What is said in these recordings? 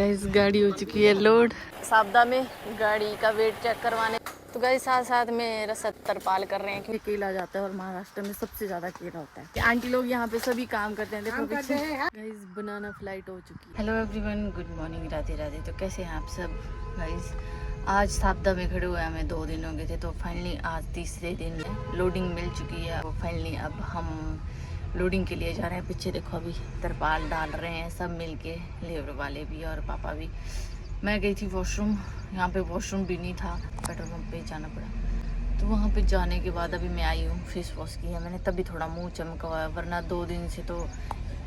Guys गाड़ी हो चुकी है लोड साबदा में, गाड़ी का वेट चेक करवाने। तो गाइस साथ साथ में रसद तरपाल कर रहे हैं क्योंकि केला जाता है और महाराष्ट्र में सबसे ज्यादा केला होता है। आंटी लोग यहाँ पे सभी काम करते हैं, देखो पीछे। गाइस बनाना फ्लाइट हो चुकी है। Hello everyone, good morning, Radhe Radhe. तो कैसे हैं आप सब गाइस? आज साबदा में खड़े हुए हमें 2 दिन हो गए थे, तो फाइनली आज तीसरे दिन में लोडिंग मिल चुकी है। तो फाइनली अब हम लोडिंग के लिए जा रहे हैं। पीछे देखो अभी तरपाल डाल रहे हैं सब मिलके, लेबर वाले भी और पापा भी। मैं गई थी वॉशरूम, यहाँ पे वॉशरूम भी नहीं था, पेट्रोल पंप पे जाना पड़ा। तो वहाँ पे जाने के बाद अभी मैं आई हूँ, फेस वॉश किया मैंने, तभी थोड़ा मुंह चमका हुआ है, वरना 2 दिन से तो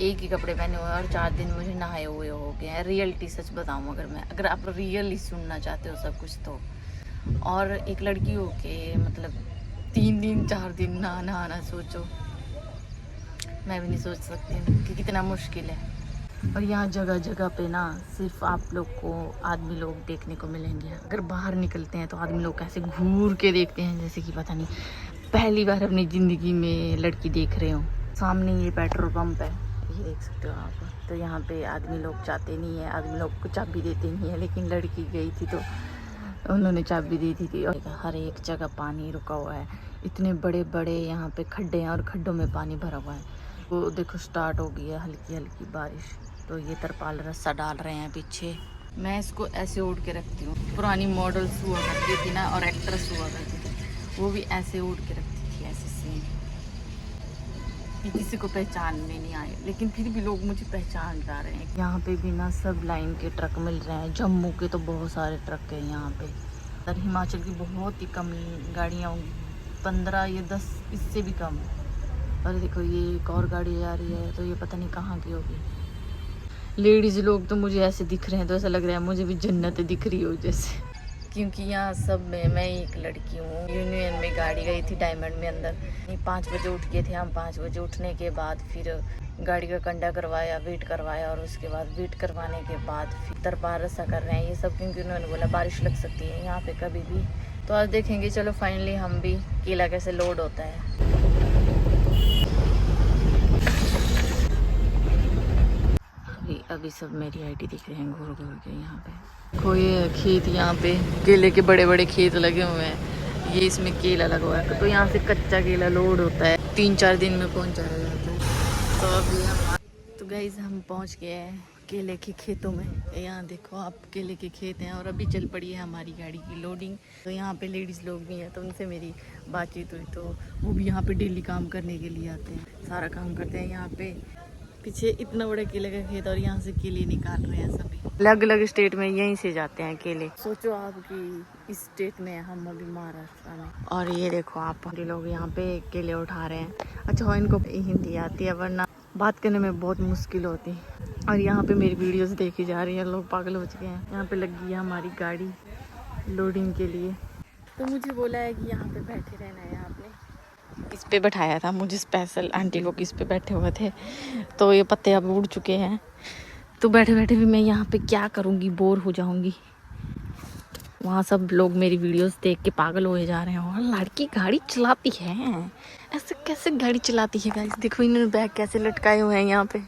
एक ही कपड़े पहने हुए हैं और 4 दिन मुझे नहाए हुए हो गए हैं। रियलिटी सच बताऊँ अगर आप रियली सुनना चाहते हो सब कुछ तो। और एक लड़की हो के मतलब 3 दिन 4 दिन ना नहाना, सोचो, मैं भी नहीं सोच सकती कि कितना मुश्किल है। और यहाँ जगह जगह पे ना सिर्फ आप लोग को आदमी लोग देखने को मिलेंगे। अगर बाहर निकलते हैं तो आदमी लोग कैसे घूर के देखते हैं, जैसे कि पता नहीं पहली बार अपनी ज़िंदगी में लड़की देख रहे हो। सामने ये पेट्रोल पंप है, ये देख सकते हो आप। तो यहाँ पे आदमी लोग जाते नहीं है, आदमी लोग को चाबी देते नहीं है, लेकिन लड़की गई थी तो उन्होंने चाबी दी थी। और हर एक जगह पानी रुका हुआ है, इतने बड़े बड़े यहाँ पे खड्डे हैं और खड्डों में पानी भरा हुआ है। वो देखो स्टार्ट हो गई है हल्की हल्की बारिश। तो ये तरपाल रस्सा डाल रहे हैं पीछे। मैं इसको ऐसे ओढ़ के रखती हूँ। पुरानी मॉडल्स हुआ करती थी ना और एक्ट्रेस हुआ करती थी, वो भी ऐसे ओढ़ के रखती थी, ऐसे सेम। किसी को पहचान में नहीं आए, लेकिन फिर भी लोग मुझे पहचान जा रहे हैं। यहाँ पे भी ना सब लाइन के ट्रक मिल रहे हैं। जम्मू के तो बहुत सारे ट्रक हैं यहाँ पे। और हिमाचल की बहुत ही कम गाड़ियाँ होंगी, 15 या 10, इससे भी कम। और देखो ये एक और गाड़ी आ रही है, तो ये पता नहीं कहाँ की होगी। लेडीज़ लोग तो मुझे ऐसे दिख रहे हैं तो ऐसा लग रहा है मुझे भी जन्नत दिख रही हो जैसे, क्योंकि यहाँ सब में मैं एक लड़की हूँ। यूनियन में गाड़ी गई थी डायमंड में अंदर, 5 बजे उठ गए थे हम। 5 बजे उठने के बाद फिर गाड़ी का कंडा करवाया, वेट करवाया, और उसके बाद वेट करवाने के बाद फिर तरपाल रस्सा कर रहे हैं ये सब, क्योंकि उन्होंने बोला बारिश लग सकती है यहाँ पे कभी भी। तो आज देखेंगे, चलो फाइनली हम भी केला कैसे लोड होता है। अभी सब मेरी आईडी दिख रहे हैं घूर घूर के। यहाँ पे कोई खेत, यहाँ पे केले के बड़े बड़े खेत लगे हुए हैं। ये इसमें केला लगा हुआ है, तो यहाँ से कच्चा केला लोड होता है, 3-4 दिन में पहुँचाया जाता है। तो अभी तो गाइस हम पहुँच गए हैं केले के खेतों में। यहाँ देखो आप, केले के खेत हैं और अभी चल पड़ी है हमारी गाड़ी की लोडिंग। तो यहाँ पे लेडीज़ लोग भी हैं, तो उनसे मेरी बातचीत हुई, तो वो भी यहाँ पे डेली काम करने के लिए आते हैं, सारा काम करते हैं। यहाँ पे पीछे इतना बड़ा केले का खेत और यहाँ से केले निकाल रहे हैं सभी। अलग अलग स्टेट में यहीं से जाते हैं केले। सोचो आप कि इस स्टेट में हम अभी महाराष्ट्र में, और ये देखो आप लोग यहाँ पे केले उठा रहे हैं। अच्छा इनको हिंदी आती है, वरना बात करने में बहुत मुश्किल होती है। और यहाँ पे मेरी वीडियोस देखी जा रही है, लोग पागल हो चुके हैं। यहाँ पे लगी है हमारी गाड़ी लोडिंग के लिए। तो मुझे बोला है कि यहाँ पे बैठे रहना है। यहाँ पे इस पे बैठाया था मुझे स्पेशल, आंटी लोग इस पे बैठे हुए थे, तो ये पत्ते अब उड़ चुके हैं। तो बैठे बैठे भी मैं यहाँ पे क्या करूँगी, बोर हो जाऊँगी। वहाँ सब लोग मेरी वीडियोस देख के पागल हो जा रहे हैं। और लड़की गाड़ी चलाती है, ऐसे कैसे गाड़ी चलाती है गाइस? देखो इन्होंने बैग कैसे लटकाए हुए हैं यहाँ पे।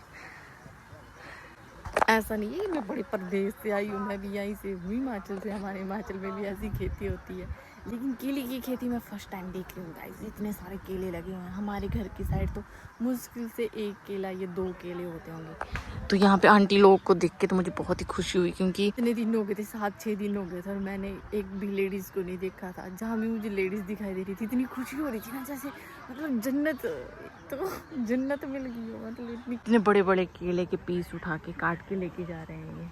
ऐसा नहीं है मैं बड़े प्रदेश से आई हूँ, मैं भी यहीं से हूँ, हिमाचल से। हमारे हिमाचल में भी ऐसी खेती होती है, लेकिन केले की खेती मैं फर्स्ट टाइम देख रही हूँ गाइस। इतने सारे केले लगे हुए हैं। हमारे घर की साइड तो मुश्किल से 1 केला या 2 केले होते होंगे। तो यहाँ पे आंटी लोग को देख के तो मुझे बहुत ही खुशी हुई, क्योंकि इतने दिन हो गए थे, 7-6 दिन हो गए थे और मैंने एक भी लेडीज़ को नहीं देखा था। जहाँ भी मुझे लेडीज़ दिखाई दे रही थी, इतनी खुशी हो रही थी ना, जैसे मतलब जन्नत, तो जन्नत मिल गई हो। मतलब इतने बड़े बड़े केले के पीस उठा के काट के लेके जा रहे हैं ये।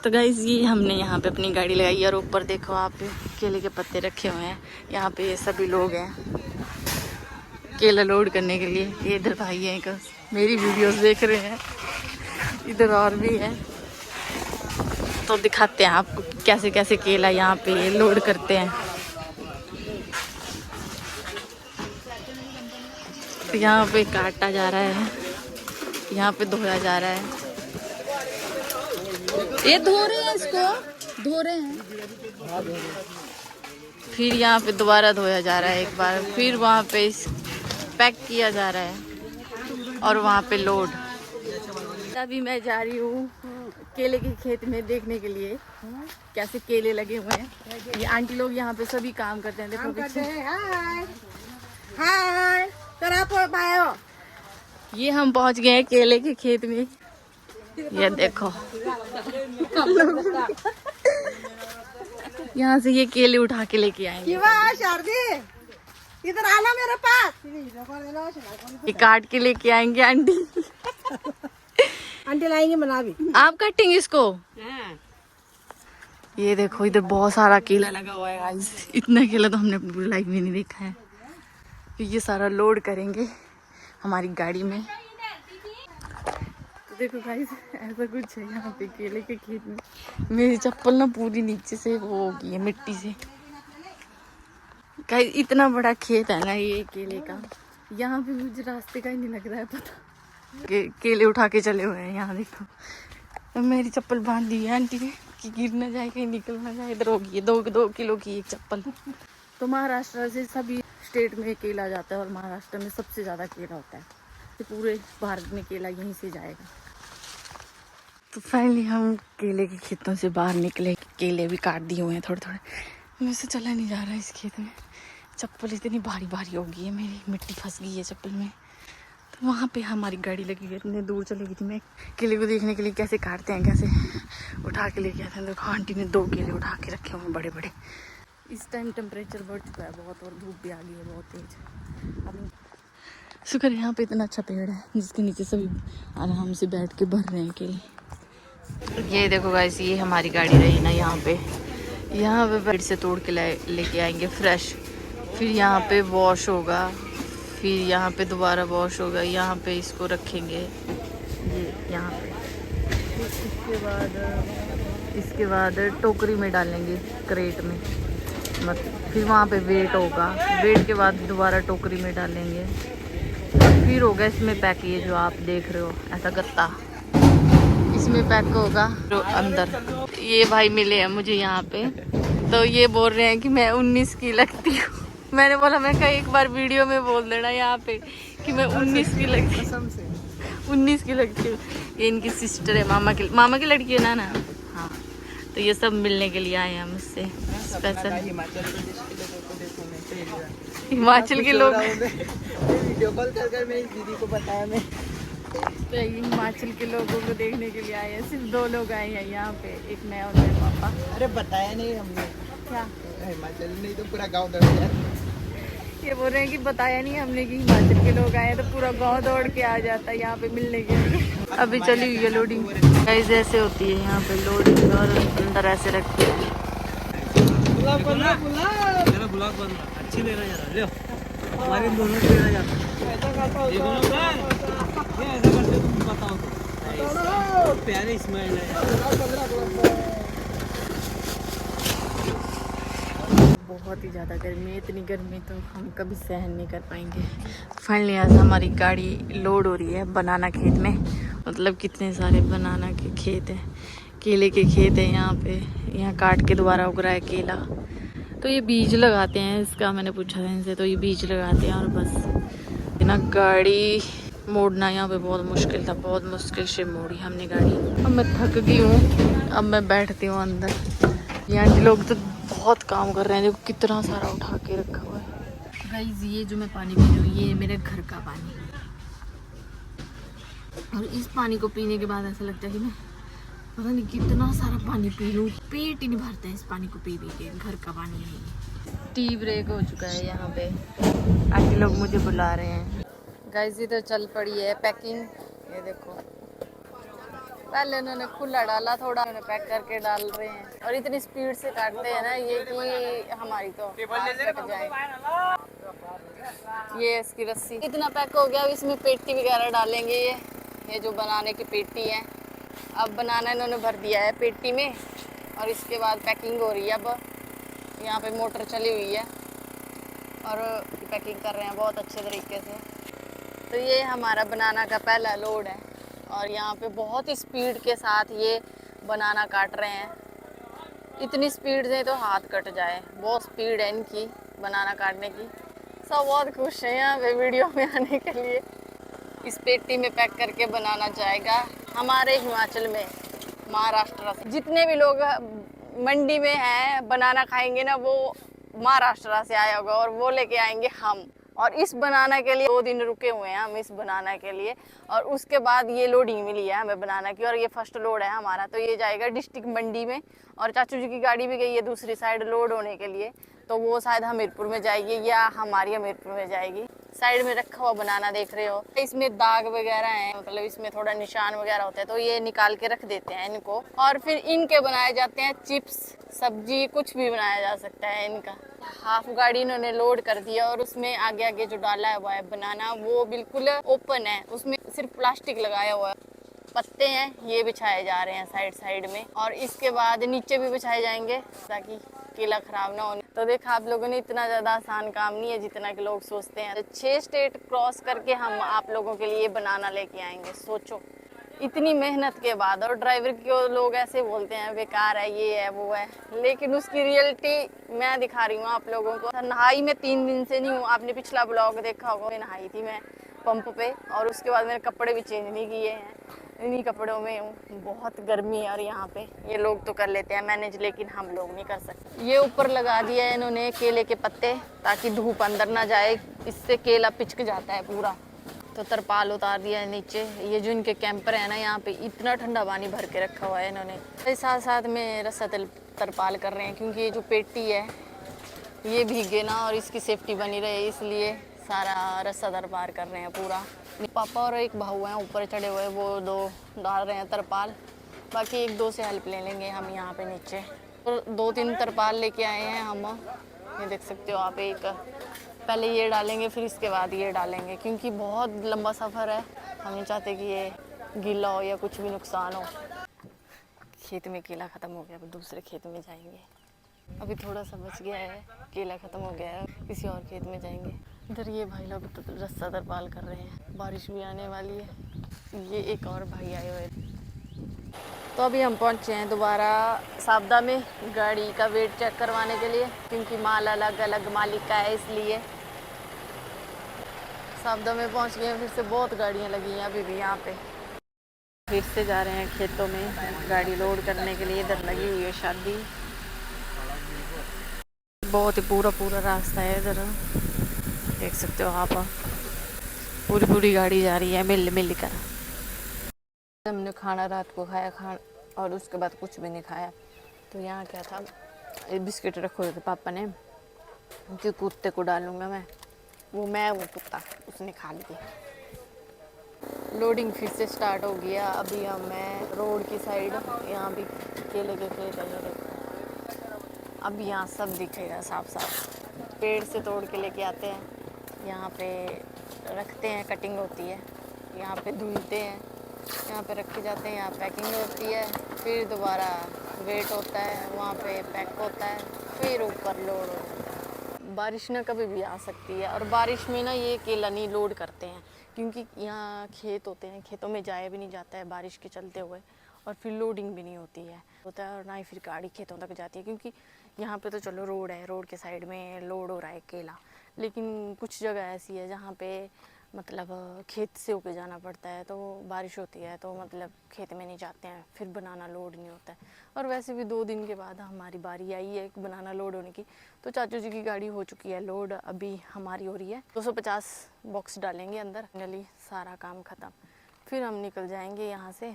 तो गाइस ये हमने यहाँ पे अपनी गाड़ी लगाई, और ऊपर देखो आप केले के पत्ते रखे हुए हैं। यहाँ पे ये सभी लोग हैं केला लोड करने के लिए। ये इधर भाई है, एक मेरी वीडियोस देख रहे हैं, इधर और भी है। तो दिखाते हैं आपको कैसे कैसे केला यहाँ पे लोड करते हैं। तो यहाँ पे काटा जा रहा है, यहाँ पे धोया जा रहा है। ये धो रहे हैं, इसको धो रहे हैं, फिर यहाँ पे दोबारा धोया जा रहा है एक बार, फिर वहाँ पे पैक किया जा रहा है। और वहाँ पे लोड। अभी मैं जा रही हूँ केले के खेत में देखने के लिए कैसे केले लगे हुए हैं। ये आंटी लोग यहाँ पे सभी काम करते हैं। देखो पीछे। हाय हाय, ये हम पहुँच गए हैं केले के खेत में। ये देखो यहाँ से ये केले उठा के लेके आएंगे। इधर आना मेरे पास। ये काट के लेके आएंगे आंटी। आंटी लाएंगे बना भी। आप काटेंगे इसको? ये देखो इधर बहुत सारा केला लगा हुआ है गाइस। इतना केला तो हमने अपनी पूरी लाइफ में नहीं देखा है। तो ये सारा लोड करेंगे हमारी गाड़ी में। तो देखो गाइस ऐसा कुछ है यहाँ पे केले के खेत में। मेरी चप्पल ना पूरी नीचे से वो हो गई है मिट्टी से। गाइस इतना बड़ा खेत है ना ये केले का। यहाँ पे मुझे रास्ते का ही नहीं लग रहा है पता। केले उठा के चले हुए हैं यहाँ देखो। तो मेरी चप्पल बांध दी है आंटी ने कि गिर ना जाए कहीं निकल ना जाए। इधर होगी 2 किलो की एक चप्पल। तो महाराष्ट्र से सभी स्टेट में केला जाता है और महाराष्ट्र में सबसे ज़्यादा केला होता है। तो पूरे भारत में केला यहीं से जाएगा। तो फाइनली हम केले के खेतों से बाहर निकले। केले भी काट दिए हुए हैं थोड़े थोड़े। मुझे से चला नहीं जा रहा है इस खेत में। चप्पल इतनी भारी भारी हो गई है मेरी, मिट्टी फंस गई है चप्पल में। तो वहाँ पे हमारी गाड़ी लगी है। इतने दूर चली गई थी मैं केले को देखने के लिए कैसे काटते हैं, कैसे उठा के लेके आते हैं। देखो आंटी ने 2 केले उठा के रखे हुए बड़े बड़े। इस टाइम टेम्परेचर बढ़ चुका है बहुत और धूप भी आ गई है बहुत तेज। अब शुक्र यहाँ पे इतना अच्छा पेड़ है जिसके नीचे सभी आराम से बैठ के भर रहे हैं केले। ये देखो गाइस ये हमारी गाड़ी रही ना यहाँ पे पेड़ से तोड़ के लेके आएंगे फ्रेश। फिर यहाँ पे वॉश होगा, फिर यहाँ पे दोबारा वॉश होगा। यहाँ पे इसको रखेंगे ये यहाँ पे। इसके बाद टोकरी में डालेंगे क्रेट में। मतलब फिर वहाँ पे वेट होगा। वेट के बाद दोबारा टोकरी में डालेंगे। फिर होगा इसमें पैक। ये जो आप देख रहे हो ऐसा गत्ता इसमें पैक होगा तो अंदर। ये भाई मिले हैं मुझे यहाँ पे। तो ये बोल रहे हैं कि मैं 19 की लगती हूँ। मैंने बोला मैं कहीं एक बार वीडियो में बोल देना यहाँ पे कि मैं 19 की लगती हूँ। 19 की लगती हूँ। ये इनकी सिस्टर है, मामा की लड़की है ना। हाँ तो ये सब मिलने के लिए आए हैं मुझसे स्पेशल। हिमाचल के लोग वीडियो कॉल कर मेरी दीदी को बताया मैं। तो हिमाचल के लोगों को देखने के लिए आए हैं। सिर्फ 2 लोग आए हैं यहाँ पे, एक मैं और मेरे पापा। अरे बताया नहीं हमने। क्या हिमाचल नहीं तो पूरा गाँव दौड़ गया। ये बोल रहे हैं कि बताया नहीं हमने कि हिमाचल के लोग आए हैं तो पूरा गांव दौड़ के आ जाता है यहाँ पे मिलने के लिए। अभी चली हुई है लोडिंग। गाइस ऐसे होती है यहाँ पे लोडिंग और अंदर ऐसे रखते हैं। ब्लॉग बन अच्छी लेना जा रहा है। हमारे दोनों को लेना जाता है। ऐसा करते तुम बताओ तो प्यारे स्माइल है। बहुत ही ज़्यादा गर्मी है। इतनी गर्मी तो हम कभी सहन नहीं कर पाएंगे। फाइनली आज हमारी गाड़ी लोड हो रही है बनाना खेत में। मतलब कितने सारे बनाना के खेत हैं, केले के खेत हैं यहाँ पे। यहाँ काट के दोबारा उग रहा है केला। तो ये बीज लगाते हैं इसका। मैंने पूछा था इनसे तो ये बीज लगाते हैं और बस। ना गाड़ी मोड़ना यहाँ पे बहुत मुश्किल था। बहुत मुश्किल से मोड़ी हमने गाड़ी। अब मैं थक गई हूँ। अब मैं बैठती हूँ अंदर। यहाँ लोग तो बहुत काम कर रहे हैं। देखो कितना सारा उठा के रखा हुआ है। गाइस ये जो मैं पानी पी रही हूँ ये मेरे घर का पानी। और इस पानी को पीने के बाद ऐसा लगता है कि मैं पता नहीं कितना सारा पानी पी लूँ। पेट ही नहीं भरता है इस पानी को पी के। घर का पानी है। टी ब्रेक हो चुका है यहाँ पे। आंटी लोग मुझे बुला रहे हैं। गाइस इधर चल पड़ी है पैकिंग। ये देखो पहले उन्होंने खुला डाला, थोड़ा उन्होंने पैक करके डाल रहे हैं। और इतनी स्पीड से काटते हैं ना ये कि हमारी तो कट जाए। ये इसकी रस्सी इतना पैक हो गया। अब इसमें पेटी वगैरह डालेंगे। ये जो बनाने की पेटी है। अब बनाना इन्होंने भर दिया है पेटी में और इसके बाद पैकिंग हो रही है। अब यहाँ पे मोटर चली हुई है और पैकिंग कर रहे हैं बहुत अच्छे तरीके से। तो ये हमारा बनाना का पहला लोड है और यहाँ पे बहुत ही स्पीड के साथ ये बनाना काट रहे हैं। इतनी स्पीड से तो हाथ कट जाए। बहुत स्पीड है इनकी बनाना काटने की। सब बहुत खुश हैं यहाँ पे वीडियो में आने के लिए। इस पेटी में पैक करके बनाना जाएगा हमारे हिमाचल में, महाराष्ट्र से। जितने भी लोग मंडी में हैं बनाना खाएंगे ना, वो महाराष्ट्र से आया होगा और वो लेके आएंगे हम। और इस बनाना के लिए 2 दिन रुके हुए हैं हम इस बनाना के लिए, और उसके बाद ये लोडिंग मिली है हमें बनाना की, और ये फर्स्ट लोड है हमारा। तो ये जाएगा डिस्ट्रिक्ट मंडी में, और चाचू जी की गाड़ी भी गई है दूसरी साइड लोड होने के लिए, तो वो शायद हमीरपुर में जाएगी या हमारी हमीरपुर में जाएगी। साइड में रखा हुआ बनाना देख रहे हो, इसमें दाग वगैरह है, मतलब इसमें थोड़ा निशान वगैरह होता है, तो ये निकाल के रख देते हैं इनको, और फिर इनके बनाए जाते हैं चिप्स, सब्जी, कुछ भी बनाया जा सकता है इनका। हाफ गाड़ी इन्होंने लोड कर दिया, और उसमें आगे आगे जो डाला हुआ है बनाना वो बिल्कुल ओपन है, उसमें सिर्फ प्लास्टिक लगाया हुआ है। पत्ते हैं ये बिछाए जा रहे हैं साइड साइड में, और इसके बाद नीचे भी बिछाए जाएंगे ताकि केला खराब ना हो। तो देखा आप लोगों ने, इतना ज़्यादा आसान काम नहीं है जितना कि लोग सोचते हैं। 6 स्टेट क्रॉस करके हम आप लोगों के लिए बनाना लेके आएंगे, सोचो इतनी मेहनत के बाद। और ड्राइवर को लोग ऐसे बोलते हैं बेकार है, ये है वो है, लेकिन उसकी रियलिटी मैं दिखा रही हूँ आप लोगों को। नहाई मैं 3 दिन से नहीं हूँ, आपने पिछला ब्लॉग देखा होगा, नहाई थी मैं पंप पे, और उसके बाद मैंने कपड़े भी चेंज नहीं किए हैं, इन्हीं कपड़ों में हूँ। बहुत गर्मी है, और यहाँ पे ये लोग तो कर लेते हैं मैनेज, लेकिन हम लोग नहीं कर सकते। ये ऊपर लगा दिया है इन्होंने केले के पत्ते, ताकि धूप अंदर ना जाए, इससे केला पिचक जाता है पूरा। तो तरपाल उतार दिया है नीचे। ये जो इनके कैंपर है ना, यहाँ पे इतना ठंडा पानी भर के रखा हुआ है इन्होंने। साथ साथ में रस्सा तरपाल कर रहे हैं, क्योंकि ये जो पेटी है ये भीगे ना और इसकी सेफ्टी बनी रहे, इसलिए सारा रस्सा तरपाल कर रहे हैं पूरा। पापा और एक भाऊ हैं ऊपर चढ़े हुए, वो 2 डाल रहे हैं तरपाल, बाकी 1-2 से हेल्प ले लेंगे हम यहाँ पे नीचे। तो 2-3 तरपाल लेके आए हैं हम, ये देख सकते हो आप। एक पहले ये डालेंगे, फिर इसके बाद ये डालेंगे, क्योंकि बहुत लंबा सफ़र है, हम नहीं चाहते कि ये गीला हो या कुछ भी नुकसान हो। खेत में केला ख़त्म हो गया, अब दूसरे खेत में जाएंगे। अभी थोड़ा सा बच गया है, केला ख़त्म हो गया है, किसी और खेत में जाएंगे। इधर ये भाई लोग तो रस्सा तरपाल कर रहे हैं, बारिश भी आने वाली है। ये एक और भाई आए हुए। तो अभी हम पहुंचे हैं दोबारा साबदा में गाड़ी का वेट चेक करवाने के लिए, क्योंकि माल अलग अलग मालिक का है, इसलिए साबदा में पहुंच गए हैं। फिर से बहुत गाड़ियां लगी हैं अभी भी यहाँ पे। फिर से जा रहे हैं खेतों में गाड़ी लोड करने के लिए। इधर लगी हुई है शादी, बहुत ही पूरा रास्ता है इधर, देख सकते हो आप। पूरी गाड़ी जा रही है मिल कर। हमने खाना रात को खाया और उसके बाद कुछ भी नहीं खाया। तो यहाँ क्या था, बिस्किट रखे हुए थे पापा ने, कि कुत्ते को डालूंगा मैं, वो कुत्ता उसने खा लिया। लोडिंग फिर से स्टार्ट हो गया। अभी हम रोड की साइड, यहाँ भी केले के खेत है, अब यहाँ सब दिखेगा साफ। पेड़ से तोड़ के लेके आते हैं, यहाँ पे रखते हैं, कटिंग होती है, यहाँ पे धुलते हैं, यहाँ पे रखे जाते हैं, यहाँ पैकिंग होती है, फिर दोबारा वेट होता है, वहाँ पे पैक होता है, फिर ऊपर लोड होता है। बारिश ना कभी भी आ सकती है, और बारिश में ना ये केला नहीं लोड करते हैं, क्योंकि यहाँ खेत होते हैं, खेतों में जाया भी नहीं जाता है बारिश के चलते हुए, और फिर लोडिंग भी नहीं होती है और ना ही फिर गाड़ी खेतों तक जाती है। क्योंकि यहाँ पे तो चलो रोड है, रोड के साइड में लोड हो रहा है केला, लेकिन कुछ जगह ऐसी है जहाँ पे मतलब खेत से होके जाना पड़ता है, तो बारिश होती है तो मतलब खेत में नहीं जाते हैं, फिर बनाना लोड नहीं होता है। और वैसे भी 2 दिन के बाद हमारी बारी आई है बनाना लोड होने की। तो चाचू जी की गाड़ी हो चुकी है लोड, अभी हमारी हो रही है। 250 बॉक्स डालेंगे अंदर, फाइनली सारा काम ख़त्म, फिर हम निकल जाएंगे यहाँ से।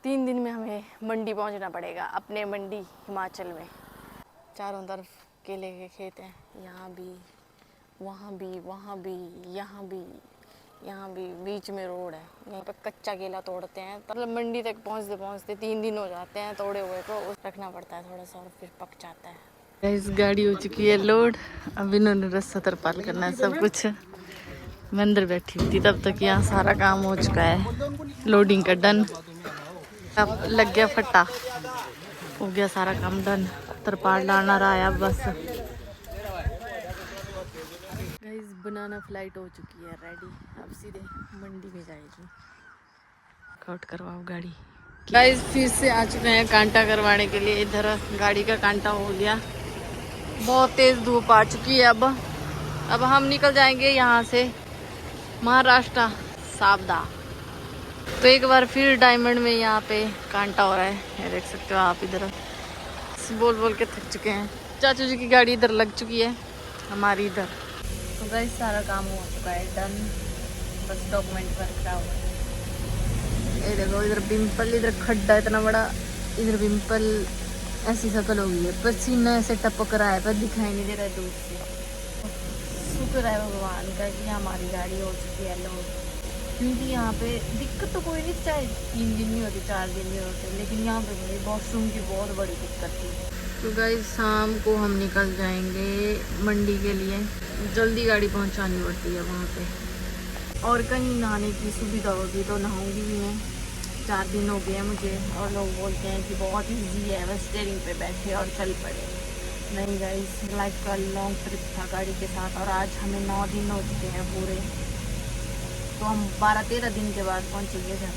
3 दिन में हमें मंडी पहुँचना पड़ेगा, अपने मंडी हिमाचल में। चारों तरफ केले के खेत हैं, यहाँ भी, वहाँ भी, वहाँ भी, यहाँ भी बीच में रोड है। यहाँ पे कच्चा केला तोड़ते हैं, मतलब मंडी तक पहुँचते 3 दिन हो जाते हैं तोड़े हुए को, रखना पड़ता है थोड़ा सा और फिर पक जाता है। इस गाड़ी हो चुकी है लोड, अब इन्होंने रस्सा तरपाल करना है सब कुछ। मैं अंदर बैठी हुई थी तब तक, यहाँ सारा काम हो चुका है, लोडिंग का डन। अब लग गया फटा, हो गया सारा काम डन, तरपाल डालना रहा है अब बस। गाइस बनाना फ्लाइट हो चुकी है रेडी, अब सीधे मंडी में जाएगी। काउंट करवाओ गाड़ी। गाइस फिर से आ चुके हैं कांटा करवाने के लिए। इधर गाड़ी का कांटा हो गया, बहुत तेज धूप आ चुकी है। अब हम निकल जाएंगे यहाँ से महाराष्ट्र साबदा। तो एक बार फिर डायमंड में यहाँ पे कांटा हो रहा है, ये देख सकते हो आप। इधर बोल बोल के थक चुके हैं। चाचू जी की गाड़ी इधर लग चुकी है, हमारी इधर। तो गाइस सारा काम हो चुका है, डन। बस डॉक्यूमेंट वर्क रहा हुआ है। ये देखो इधर पिंपल, इधर खड्डा इतना बड़ा, इधर पिंपल, ऐसी शक्ल हो गई है। पसीना ऐसे टपक रहा है पर दिखाई नहीं दे रहा है दूर से। शुक्र है भगवान का कि हमारी गाड़ी हो चुकी है लोड। क्योंकि यहाँ पे दिक्कत तो कोई नहीं, चाहे 3 दिन नहीं होती 4 दिन नहीं होते, लेकिन यहाँ पे भाई वॉशरूम की बहुत बड़ी दिक्कत थी। तो गाइस शाम को हम निकल जाएंगे मंडी के लिए, जल्दी गाड़ी पहुँचानी पड़ती है वहाँ पे। और कहीं नहाने की सुविधा होगी तो नहाऊंगी भी मैं। 4 दिन हो गए हैं मुझे और लोग बोलते हैं कि बहुत ईजी है, बस स्टीयरिंग पे बैठे और चल पड़े। नहीं गाइस, लाइफ का लॉन्ग ट्रिप था गाड़ी के साथ, और आज हमें 9 दिन हो चुके हैं पूरे। तो हम 12-13 दिन के बाद पहुंचेंगे घर।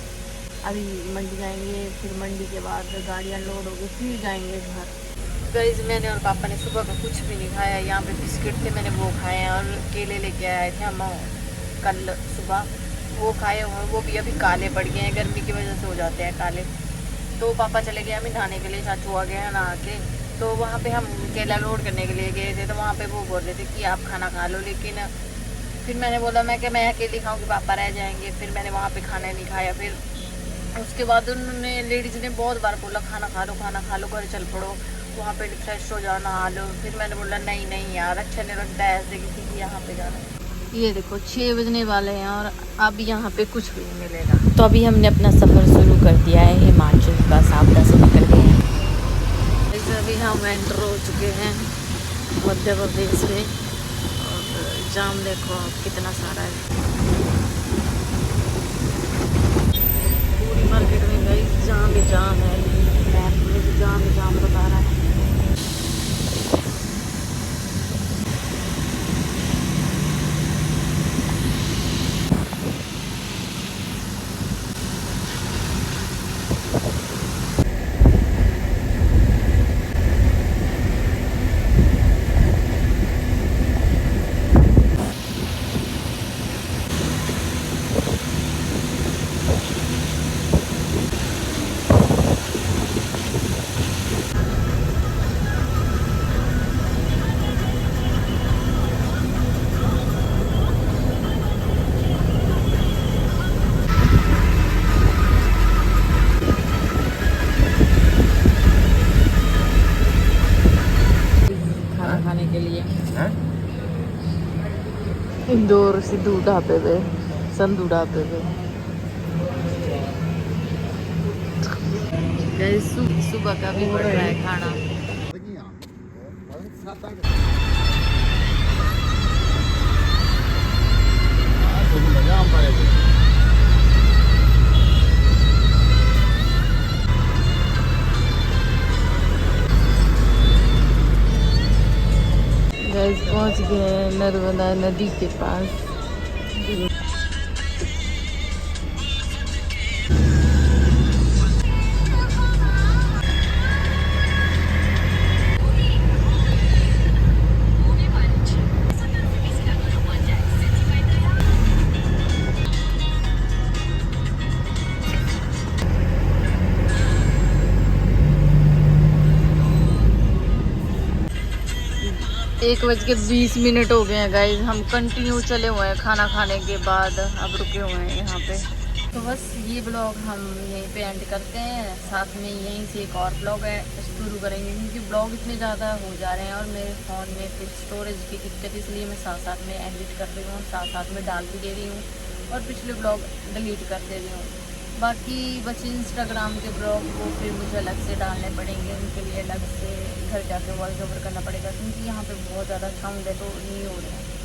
अभी मंडी जाएंगे, फिर मंडी के बाद गाड़ी अनलोड होगी, फिर जाएंगे घर। गाइस मैंने और पापा ने सुबह का कुछ भी नहीं खाया। यहाँ पे बिस्किट थे, मैंने वो खाए हैं, और केले लेके आए थे हम कल सुबह, वो खाए हुए। वो भी अभी काले पड़ गए हैं, गर्मी की वजह से हो जाते हैं काले। तो पापा चले गए हमें नहाने के लिए, चाचू आ गए हैं नहा के। तो वहाँ पे हम केला लोड करने के लिए गए थे, तो वहाँ पे वो बोल रहे थे कि आप खाना खा लो, लेकिन फिर मैंने बोला मैं अकेली खाऊंगी, पापा रह जाएंगे। फिर मैंने वहाँ पे खाना नहीं खाया। फिर उसके बाद उन्होंने, लेडीज़ ने बहुत बार बोला खाना खा लो, घर चल पड़ो, वहाँ पे फ्रेश हो जाओ, नहा लो। फिर मैंने बोला नहीं यार, अच्छा नहीं लगता है ऐसे किसी की यहाँ पे जाना। ये देखो 6 बजने वाले हैं और अब यहाँ पे कुछ भी नहीं मिलेगा। तो अभी हमने अपना सफ़र शुरू कर दिया है, हिमाचल का साबदा से निकल गए हैं। अभी हम एंटर हो चुके हैं मध्य प्रदेश में, और जाम देखो आप कितना सारा है पूरी मार्केट में। भाई जाम ही जाम है, मैप में भी जाम ही जाम बता रहा है। इंदौर सिद्धू ढाबे पे, संधू ढाबे पे। सुबह का भी बढ़ रहा है खाना। गैस पहुंच गए नर्मदा नदी के पास। एक 1:20 हो गए हैं गाइस, हम कंटिन्यू चले हुए हैं खाना खाने के बाद, अब रुके हुए हैं यहाँ पे। तो बस ये ब्लॉग हम यहीं पे एंड करते हैं। साथ में यहीं से एक और ब्लॉग है शुरू करेंगे, क्योंकि ब्लॉग इतने ज़्यादा हो जा रहे हैं और मेरे फ़ोन में फिर स्टोरेज की दिक्कत, इसलिए मैं साथ में एडिट कर रही हूँ, साथ में डाल भी दे रही हूँ, और पिछले ब्लॉग डिलीट कर दे रही हूँ। बाकी बच्चे इंस्टाग्राम के ब्लॉग वो फिर मुझे अलग से डालने पड़ेंगे, उनके लिए अलग से घर जाके वॉइस ओवर करना पड़ेगा, क्योंकि यहाँ पे बहुत ज़्यादा साउंड है तो नहीं हो रहा है।